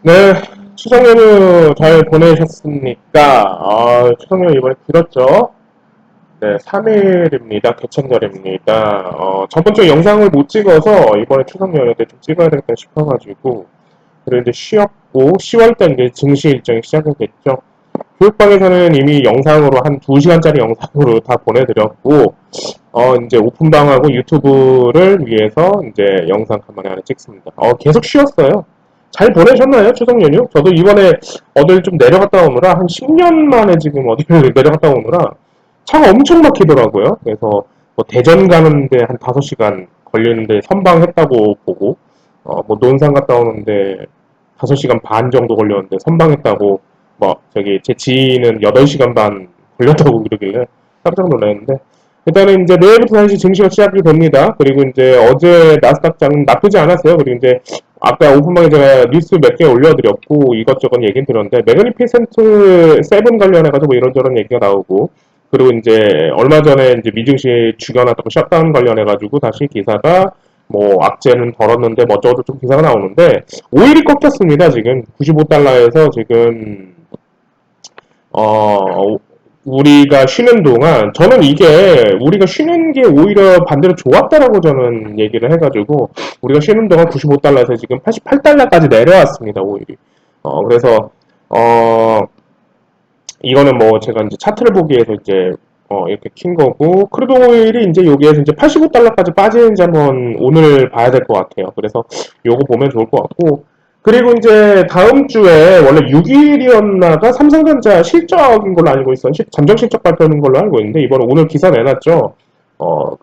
네, 추석 연휴 잘 보내셨습니까? 추석 연휴 이번에 길었죠? 네, 3일입니다. 개천절입니다. 저번 주에 영상을 못 찍어서 이번에 추석 연휴 때 좀 찍어야 되겠다 싶어가지고, 그리고 이제 쉬었고, 10월달 이제 증시 일정이 시작이 됐죠. 교육방에서는 이미 영상으로 한 2시간짜리 영상으로 다 보내드렸고, 이제 오픈방하고 유튜브를 위해서 이제 영상 간만에 하나 찍습니다. 계속 쉬었어요. 잘 보내셨나요? 추석 연휴? 저도 이번에 어딜 좀 내려갔다 오느라 한 10년 만에 지금 어디를 내려갔다 오느라 차가 엄청 막히더라고요. 그래서 뭐 대전 가는데 한 5시간 걸리는데 선방했다고 보고 뭐 논산 갔다 오는데 5시간 반 정도 걸렸는데 선방했다고 뭐 저기 제 지인은 8시간 반 걸렸다고 그러길래 깜짝 놀랐는데 일단은 이제 내일부터 다시 증시가 시작이 됩니다. 그리고 이제 어제 나스닥장 나쁘지 않았어요. 그리고 이제 아까 오픈방에 제가 뉴스 몇 개 올려드렸고 이것저것 얘기는 들었는데 매그니피센트 세븐 관련해가지고 뭐 이런저런 얘기가 나오고 그리고 이제 얼마 전에 이제 미증시 죽여놨다고 셧다운 관련해가지고 다시 기사가 뭐 악재는 벌었는데 뭐 어쩌고도 좀 기사가 나오는데 오일이 꺾였습니다. 지금 95달러에서 지금 어, 우리가 쉬는 동안, 저는 이게, 우리가 쉬는 게 오히려 반대로 좋았다라고 저는 얘기를 해가지고, 우리가 쉬는 동안 95달러에서 지금 88달러까지 내려왔습니다, 오일이. 그래서, 어, 이거는 뭐 제가 이제 차트를 보기 위해서 이제, 이렇게 킨 거고, 크루드 오일이 이제 여기에서 이제 85달러까지 빠지는지 한번 오늘 봐야 될 것 같아요. 그래서 요거 보면 좋을 것 같고, 그리고 이제 다음 주에 원래 6일이었나가 삼성전자 실적인 걸로 알고 있어요. 잠정 실적 발표는 걸로 알고 있는데 이번에 오늘 기사 내놨죠.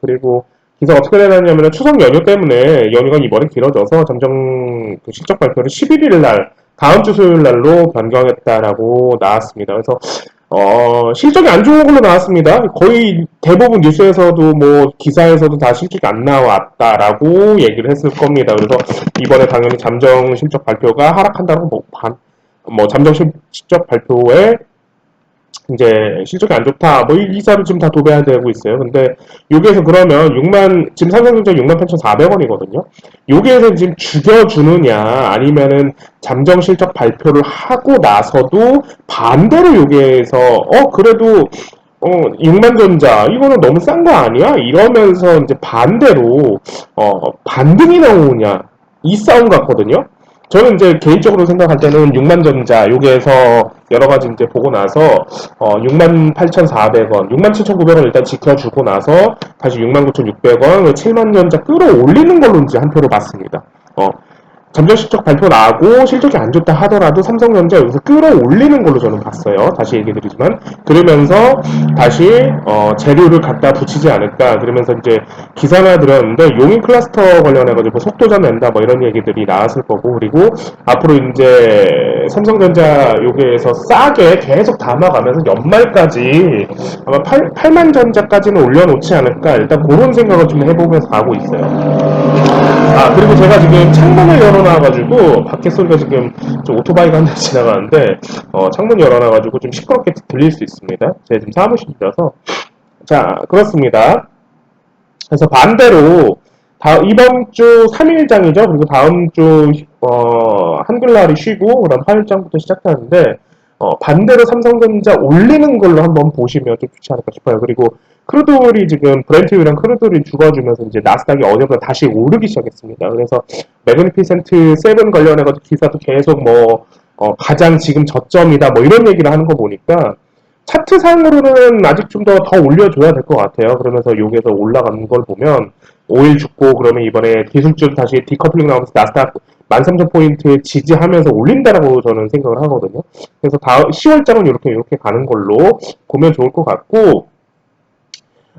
그리고 기사 어떻게 내놨냐면 추석 연휴 때문에 연휴가 이번에 길어져서 잠정 그 실적 발표를 11일 날 다음 주 수요일 날로 변경했다라고 나왔습니다. 그래서 실적이 안 좋은 걸로 나왔습니다. 거의 대부분 뉴스에서도 뭐 기사에서도 다 실적이 안 나왔다라고 얘기를 했을 겁니다. 그래서 이번에 당연히 잠정 실적 발표가 하락한다고 뭐 잠정 실적 발표에 이제 실적이 안 좋다. 뭐 이 기사를 지금 다 도배되고 있어요. 근데 여기에서 그러면 지금 삼성전자 68,400원이거든요. 여기에서 지금 죽여주느냐 아니면은 잠정 실적 발표를 하고 나서도 반대로 여기에서 그래도 6만전자 이거는 너무 싼 거 아니야? 이러면서 이제 반대로 반등이 나오냐 이 싸움 같거든요. 저는 이제 개인적으로 생각할 때는 6만전자 여기에서 여러 가지 이제 보고 나서 68,400원, 67,900원 일단 지켜주고 나서 다시 69,600원, 7만전자 끌어올리는 걸로 이제 한 표로 봤습니다. 잠정 실적 발표 나고 실적이 안 좋다 하더라도 삼성전자 여기서 끌어올리는 걸로 저는 봤어요. 다시 얘기 드리지만 그러면서 다시 재료를 갖다 붙이지 않을까. 그러면서 이제 기사나 들었는데 용인 클러스터 관련해가지고 뭐 속도전 낸다 뭐 이런 얘기들이 나왔을 거고 그리고 앞으로 이제 삼성전자 여기에서 싸게 계속 담아가면서 연말까지 아마 8만 전자까지는 올려놓지 않을까. 일단 그런 생각을 좀 해보면서 가고 있어요. 그리고 제가 지금 창문을 열어놔가지고, 밖에 소리가 지금 좀 오토바이가 한 대 지나가는데, 창문 열어놔가지고 좀 시끄럽게 들릴 수 있습니다. 제가 지금 사무실이라서. 자, 그렇습니다. 그래서 반대로, 이번 주 3일장이죠. 그리고 다음 주, 한글날이 쉬고, 그 다음 화요일장부터 시작하는데, 반대로 삼성전자 올리는 걸로 한번 보시면 좀 좋지 않을까 싶어요. 그리고 크루드올이 지금 브렌트유랑 크루드올이 죽어주면서 이제 나스닥이 어제보다 다시 오르기 시작했습니다. 그래서 매그니피센트 세븐 관련해가지고 기사도 계속 뭐 가장 지금 저점이다 뭐 이런 얘기를 하는 거 보니까 차트상으로는 아직 좀 더 올려줘야 될 것 같아요. 그러면서 여기에서 올라가는 걸 보면 5일 죽고 그러면 이번에 기술주도 다시 디커플링 나오면서 나스닥 13,000포인트 지지하면서 올린다라고 저는 생각을 하거든요. 그래서 10월장은 이렇게 가는 걸로 보면 좋을 것 같고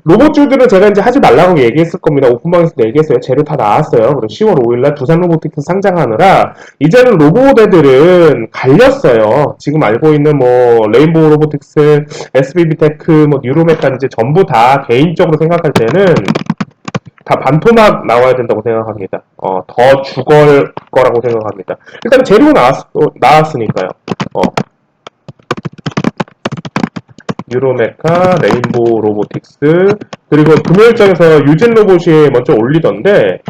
로봇주들은 제가 이제 하지 말라고 얘기했을 겁니다. 오픈방에서도 얘기했어요. 재료 다 나왔어요. 그리고 10월 5일날 두산 로보틱스 상장하느라 이제는 로봇 애들은 갈렸어요. 지금 알고 있는 뭐 레인보우 로보틱스, SBB테크, 뭐 뉴로메카 이제 전부 다 개인적으로 생각할 때는 다 반토막 나와야 된다고 생각합니다. 더 죽을 거라고 생각합니다. 일단 재료 나왔으니까요. 어, 유로메카, 레인보우 로보틱스, 그리고 금요일장에서 유진 로봇이 먼저 올리던데,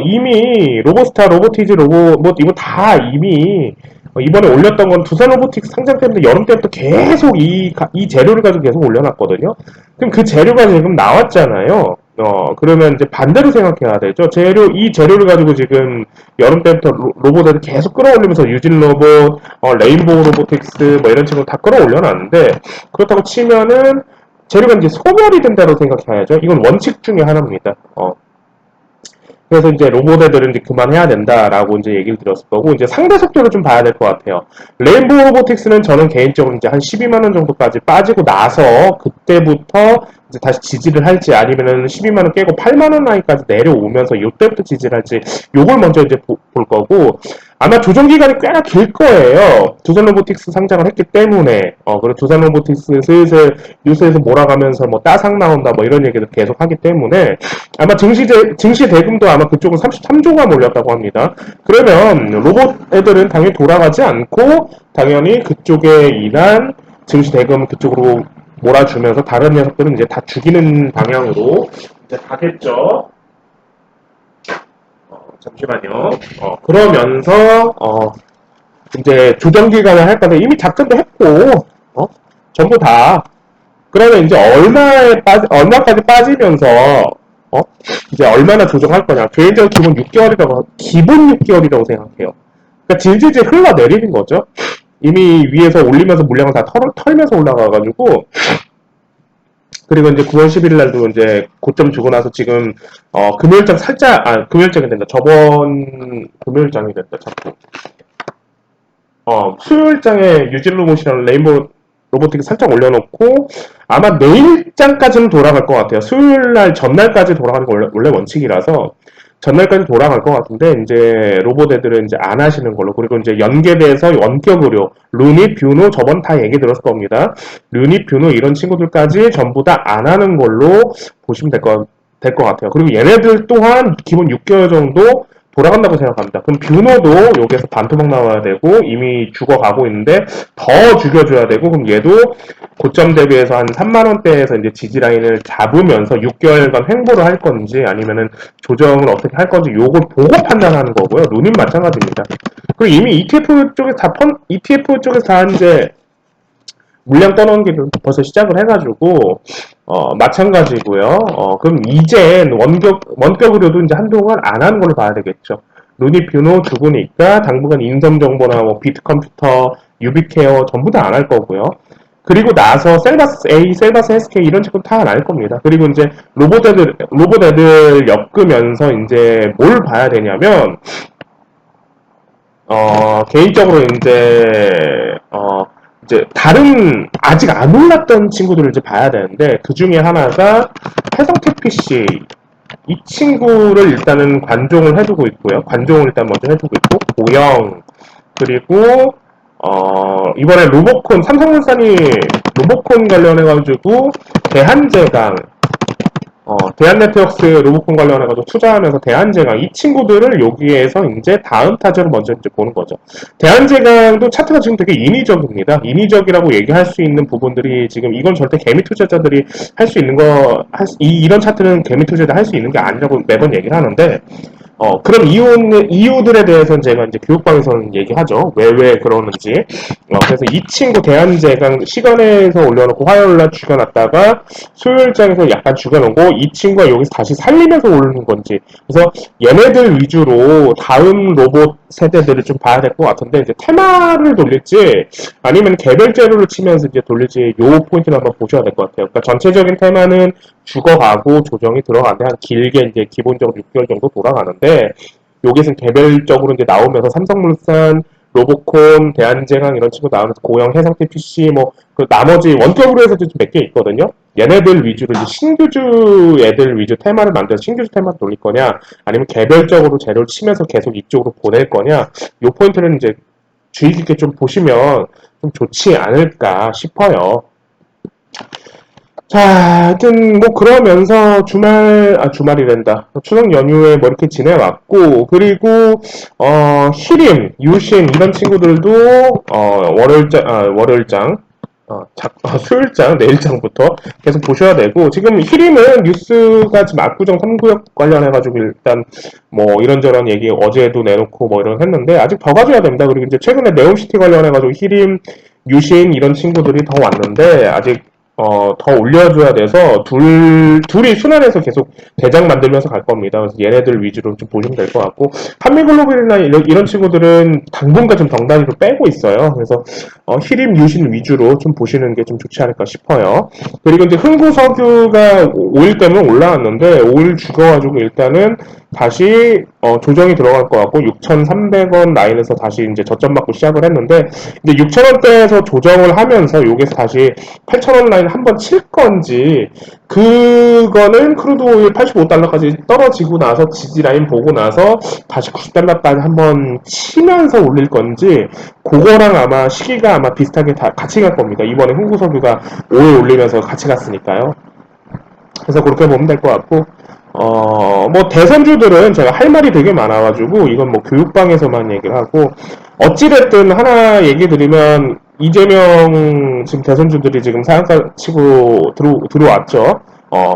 이미 로보스타, 로보티즈, 로봇, 이거 다 이미 이번에 올렸던 건 두산 로보틱스 상장 때문에 여름 때부터 계속 이 재료를 가지고 계속 올려놨거든요. 그럼 그 재료가 지금 나왔잖아요. 그러면 이제 반대로 생각해야 되죠. 이 재료를 가지고 지금 여름 때부터 로봇을 계속 끌어올리면서 유진 로봇, 레인보우 로보틱스, 뭐 이런 친구 다 끌어올려놨는데, 그렇다고 치면은 재료가 이제 소멸이 된다고 생각해야죠. 이건 원칙 중에 하나입니다. 그래서 이제 로봇 애들은 이제 그만해야 된다라고 이제 얘기를 드렸을 거고, 이제 상대 속도를 좀 봐야 될 것 같아요. 레인보우 로보틱스는 저는 개인적으로 이제 한 12만원 정도까지 빠지고 나서 그때부터 이제 다시 지지를 할지 아니면은 12만원 깨고 8만원 라인까지 내려오면서 이때부터 지지를 할지 요걸 먼저 이제 볼 거고, 아마 조정 기간이 꽤나 길 거예요. 두산 로보틱스 상장을 했기 때문에. 그리고 두산 로보틱스 슬슬 뉴스에서 몰아가면서 뭐 따상 나온다 뭐 이런 얘기를 계속 하기 때문에 아마 증시 대금도 아마 그쪽은 33조가 몰렸다고 합니다. 그러면 로봇 애들은 당연히 돌아가지 않고 당연히 그쪽에 일한 증시 대금 그쪽으로 몰아주면서 다른 녀석들은 이제 다 죽이는 방향으로 이제 가겠죠. 잠시만요. 그러면서, 이제 조정기간을 할 건데, 이미 작전도 했고, 전부 다. 그러면 이제 얼마까지 빠지면서, 이제 얼마나 조정할 거냐. 개인적으로 기본 6개월이라고 생각해요. 그러니까 질질질 흘러내리는 거죠. 이미 위에서 올리면서 물량을 다 털면서 올라가가지고, 그리고 이제 9월 11일 날도 이제 고점 주고 나서 지금 금요일장 살짝 금요일장이 된다. 저번 금요일장이 됐다. 자꾸. 수요일장에 유진 로봇이랑 레인보우 로보틱을 살짝 올려놓고 아마 내일장까지는 돌아갈 것 같아요. 수요일 날 전날까지 돌아가는 게 원래 원칙이라서 전날까지 돌아갈 것 같은데 이제 로봇 애들은 이제 안 하시는 걸로. 그리고 이제 연계돼서 원격 의료 루닛, 뷰노 저번 다 얘기 들었을 겁니다. 루닛, 뷰노 이런 친구들까지 전부 다 안 하는 걸로 보시면 될 것 같아요. 그리고 얘네들 또한 기본 6개월 정도 돌아간다고 생각합니다. 그럼 뷰노도 여기에서 반토막 나와야 되고 이미 죽어가고 있는데 더 죽여줘야 되고, 그럼 얘도 고점 대비해서 한 3만원대에서 이제 지지 라인을 잡으면서 6개월간 횡보를 할 건지 아니면은 조정을 어떻게 할 건지 요걸 보고 판단하는 거고요. 루님 마찬가지입니다. 그리고 이미 ETF 쪽에서 다 이제 물량 떠놓은 게 벌써 시작을 해가지고 마찬가지고요. 그럼 이젠 원격으로도 이제 한동안 안 하는 걸로 봐야 되겠죠. 루니 뷰노 죽으니까 당분간 인성 정보나 뭐 비트 컴퓨터, 유비케어 전부 다 안 할 거고요. 그리고 나서 셀바스 A, 셀바스 SK 이런 친구 다 안 할 겁니다. 그리고 이제 로봇 애들 엮으면서 이제 뭘 봐야 되냐면 개인적으로 이제 다른 아직 안 올랐던 친구들을 이제 봐야 되는데 그 중에 하나가 해성택 PC. 이 친구를 일단은 관종을 해두고 있고요. 관종을 일단 먼저 해두고 있고, 고영, 그리고 이번에 삼성물산이 로보콘 관련해가지고 대한제강, 대한네트워크스 로보콘 관련해가지고 투자하면서 대한제강 이 친구들을 여기에서 이제 다음 타자로 먼저 이제 보는 거죠. 대한제강도 차트가 지금 되게 인위적입니다. 인위적이라고 얘기할 수 있는 부분들이 지금 이건 절대 개미 투자자들이 할 수 있는 이런 차트는 개미 투자자 할 수 있는 게 아니라고 매번 얘기를 하는데, 그런 이유들에 대해서는 제가 이제 교육방에서는 얘기하죠. 왜 그러는지. 그래서 이 친구 대한제강 시간에서 올려놓고 화요일날 죽여놨다가 수요일장에서 약간 죽여놓고 이 친구가 여기서 다시 살리면서 오르는 건지. 그래서 얘네들 위주로 다음 로봇 세대들을 좀 봐야 될 것 같은데, 이제 테마를 돌릴지 아니면 개별 재료를 치면서 이제 돌릴지 요 포인트를 한번 보셔야 될 것 같아요. 그러니까 전체적인 테마는 죽어가고 조정이 들어가는데 한 길게 이제 기본적으로 6개월 정도 돌아가는데, 여기서 개별적으로 이제 나오면서 삼성물산, 로보콘, 대한제강 이런 친구 나오면서 고영, 해상태 PC 그 나머지 원격으로 해서도 몇 개 있거든요. 얘네들 위주로 이제 신규주 애들 위주 테마를 만들어서 신규주 테마를 돌릴 거냐, 아니면 개별적으로 재료를 치면서 계속 이쪽으로 보낼 거냐, 요 포인트는 이제 주의 깊게 좀 보시면 좀 좋지 않을까 싶어요. 자, 하여튼 그러면서 주말이란다. 추석 연휴에 이렇게 지내왔고, 그리고 희림, 유신 이런 친구들도 월요일장 수요일장, 내일장부터 계속 보셔야 되고, 지금 히림은 뉴스가 지금 압구정 3구역 관련해가지고 일단 뭐 이런저런 얘기 어제도 내놓고 뭐 이런 했는데, 아직 더 가져야 됩니다. 그리고 이제 최근에 네옴시티 관련해가지고 히림, 유신 이런 친구들이 더 왔는데, 아직 더 올려줘야 돼서 둘이 순환해서 계속 대장 만들면서 갈 겁니다. 그래서 얘네들 위주로 좀 보시면 될 것 같고, 한미글로벌이나 이런 친구들은 당분간 좀 덩다리로 빼고 있어요. 그래서 히림 유신 위주로 좀 보시는 게 좀 좋지 않을까 싶어요. 그리고 이제 흥구석유가 5일 때문에 올라왔는데 5일 죽어가지고 일단은 다시 조정이 들어갈 것 같고 6,300원 라인에서 다시 이제 저점 맞고 시작을 했는데 이제 6,000원대에서 조정을 하면서 여기서 다시 8,000원 라인 한번 칠 건지 그거는 크루드 오일 85달러까지 떨어지고 나서 지지 라인 보고 나서 다시 90달러까지 한번 치면서 올릴 건지 그거랑 아마 시기가 아마 비슷하게 다 같이 갈 겁니다. 이번에 흥구석유가 5일 올리면서 같이 갔으니까요. 그래서 그렇게 보면 될 것 같고 뭐 대선주들은 제가 할 말이 되게 많아가지고 이건 뭐 교육방에서만 얘기를 하고 어찌됐든 하나 얘기 드리면 이재명 지금 대선주들이 지금 상한가 치고 들어왔죠.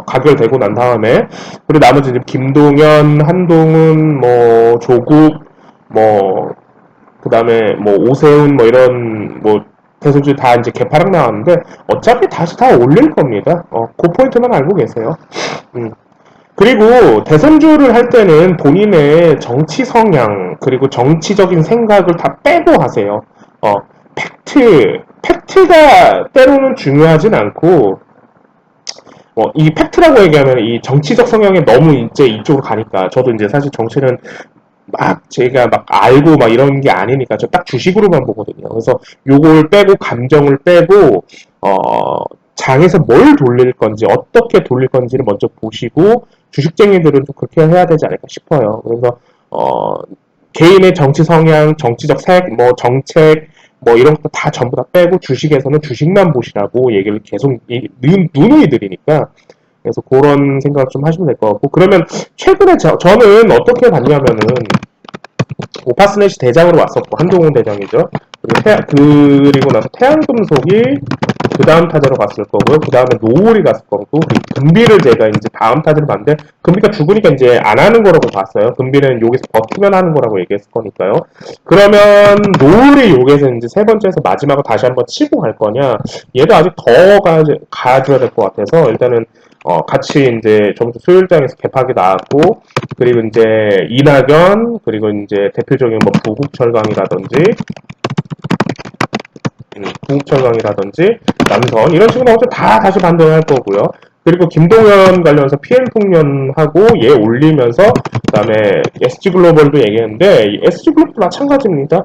가결되고 난 다음에 그리고 나머지 지금 김동연, 한동훈, 뭐 조국, 뭐 그다음에 뭐 오세훈 뭐 이런 뭐 대선주 다 이제 개파락 나왔는데 어차피 다시 다 올릴 겁니다. 그 포인트만 알고 계세요. 음. 그리고 대선주를 할 때는 본인의 정치 성향 그리고 정치적인 생각을 다 빼고 하세요. 어, 팩트가 때로는 중요하진 않고 이 팩트라고 얘기하면 이 정치적 성향에 너무 이제 이쪽으로 가니까 저도 이제 사실 정치는 막 제가 막 알고 막 이런 게 아니니까 저 딱 주식으로만 보거든요. 그래서 요걸 빼고 감정을 빼고 장에서 뭘 돌릴 건지 어떻게 돌릴 건지를 먼저 보시고 주식쟁이들은 좀 그렇게 해야 되지 않을까 싶어요. 그래서 개인의 정치 성향, 정치적 색, 뭐 정책 뭐 이런 것도 다 전부 다 빼고 주식에서는 주식만 보시라고 얘기를 계속 누누이 드리니까 그래서 그런 생각 좀 하시면 될 것 같고 그러면 최근에 저는 어떻게 봤냐면은 오파스넷이 대장으로 왔었고 한동훈 대장이죠. 그리고 나서 태양금속이 그 다음 타자로 갔을 거고요. 그 다음에 노을이 갔을 거고 금비를 제가 이제 다음 타자로 봤는데 금비가 죽으니까 이제 안 하는 거라고 봤어요. 금비는 여기서 버티면 하는 거라고 얘기했을 거니까요. 그러면 노을이 여기서 이제 세 번째에서 마지막으로 다시 한번 치고 갈 거냐? 얘도 아직 더 가줘야 될 것 같아서 일단은 같이 이제 점수 수요일장에서 개파기 나왔고 그리고 이제 이낙연 그리고 이제 대표적인 뭐 부국철강이라든지 부국철강이라든지 남선 이런 식으로 어차피 다 다시 반등할 거고요. 그리고 김동연 관련해서 PL통련하고 얘 올리면서 그다음에 SG글로벌도 얘기했는데 SG글로벌도 마찬가지입니다.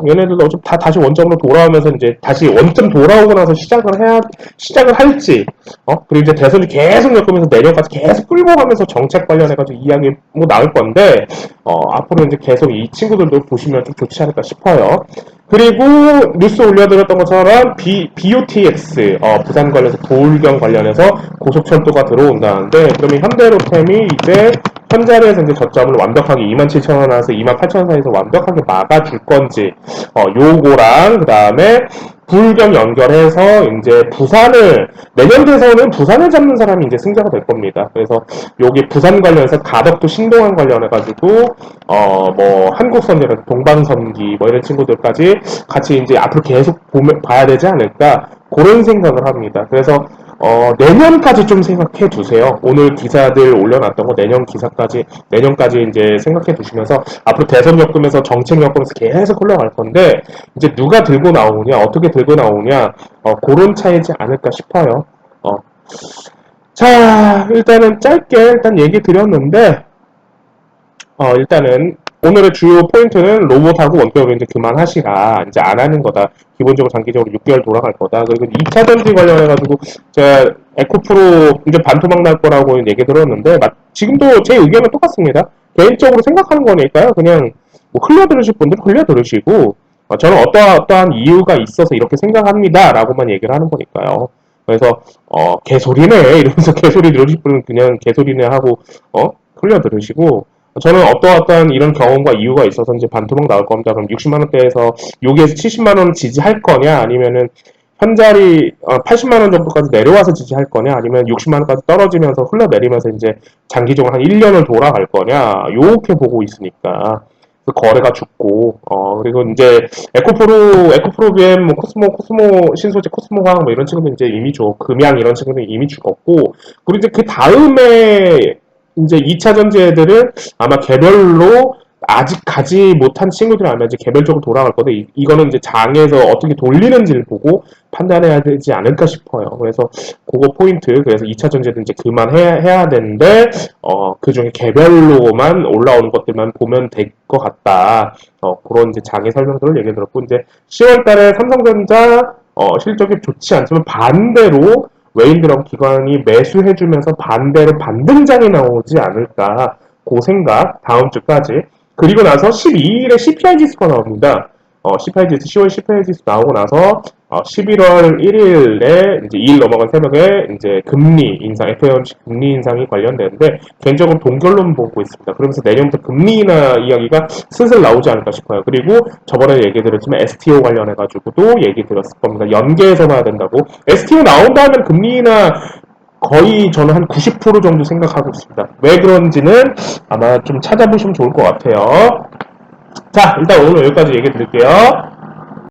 얘네들도 어차피 다 다시 원점으로 돌아오면서 이제 다시 원점 돌아오고 나서 시작을 할지 그리고 이제 대선이 계속 엮으면서 내려가서 계속 끌고 가면서 정책 관련해가지고 이야기 뭐 나올 건데 앞으로 이제 계속 이 친구들도 보시면 좀 좋지 않을까 싶어요. 그리고 뉴스 올려드렸던 것처럼 BOTX 부산 관련해서 도울경 관련해서 고속철도가 들어온다는데 그러면 현대로템이 이제 현자리에서 이제 저점을 완벽하게 27,000원에서 28,000원 사이에서 완벽하게 막아줄 건지 요거랑 그 다음에 불경 연결해서 이제 부산을 내년 대선은 부산을 잡는 사람이 이제 승자가 될 겁니다. 그래서 여기 부산 관련해서 가덕도 신동안 관련해가지고 뭐 한국선이라든지 동방선기 뭐 이런 친구들까지 같이 이제 앞으로 계속 봐야 되지 않을까 그런 생각을 합니다. 그래서 내년까지 좀 생각해 두세요. 오늘 기사들 올려놨던 거 내년까지 이제 생각해 두시면서 앞으로 대선 엮으면서 정책 엮으면서 계속 흘러갈 건데 이제 누가 들고 나오냐, 어떻게 들고 나오냐, 그런 차이지 않을까 싶어요. 자, 일단은 짧게 일단 얘기 드렸는데, 일단은 오늘의 주요 포인트는 로봇하고 원격을 이제 그만하시라. 이제 안 하는 거다. 기본적으로 장기적으로 6개월 돌아갈 거다. 그리고 2차 전지 관련해가지고 제가 에코프로 이제 반토막 날 거라고 얘기 들었는데 지금도 제 의견은 똑같습니다. 개인적으로 생각하는 거니까요. 그냥 뭐 흘려 들으실 분들은 흘려 들으시고 저는 어떠한 이유가 있어서 이렇게 생각합니다. 라고만 얘기를 하는 거니까요. 그래서 개소리네 이러면서 개소리 들으실 분은 그냥 개소리네 하고 흘려 들으시고 저는 어떠한 이런 경험과 이유가 있어서 이제 반토막 나올 겁니다. 그럼 60만원대에서 여기에서 70만원을 지지할 거냐, 아니면은 한 자리 80만 원 정도까지 내려와서 지지할 거냐, 아니면 60만 원까지 떨어지면서 흘러내리면서 이제 장기적으로 한 1년을 돌아갈 거냐, 요렇게 보고 있으니까 그 거래가 죽고, 그리고 이제 에코프로 BM, 뭐 코스모 신소재, 코스모화학 뭐 이런 친구들 이제 이미 금양 이런 친구들 이미 죽었고, 그리고 이제 그 다음에 이제 2차 전지애들은 아마 개별로 아직 가지 못한 친구들은 아마 이제 개별적으로 돌아갈 건데, 이거는 이제 장에서 어떻게 돌리는지를 보고 판단해야 되지 않을까 싶어요. 그래서 그거 포인트, 그래서 2차 전지도 이제 그만해야 되는데, 그 중에 개별로만 올라오는 것들만 보면 될 것 같다. 그런 이제 장의 설명들을 얘기 들었고, 이제 10월 달에 삼성전자, 실적이 좋지 않지만 반대로 외인들하고 기관이 매수해주면서 반대로 반등장이 나오지 않을까. 그 생각, 다음 주까지. 그리고 나서 12일에 CPI 지수가 나옵니다. CPI 지수, 10월 CPI 지수 나오고 나서 11월 1일에 이제 2일 넘어간 새벽에 이제 금리 인상, FOMC 금리 인상이 관련되는데 개인적으로 동결론 보고 있습니다. 그러면서 내년부터 금리 인하 이야기가 슬슬 나오지 않을까 싶어요. 그리고 저번에 얘기 드렸지만 STO 관련해가지고도 얘기 드렸을 겁니다. 연계해서 봐야 된다고. STO 나온다면 금리 인하 거의 저는 한 90% 정도 생각하고 있습니다. 왜 그런지는 아마 좀 찾아보시면 좋을 것 같아요. 자, 일단 오늘 여기까지 얘기 드릴게요.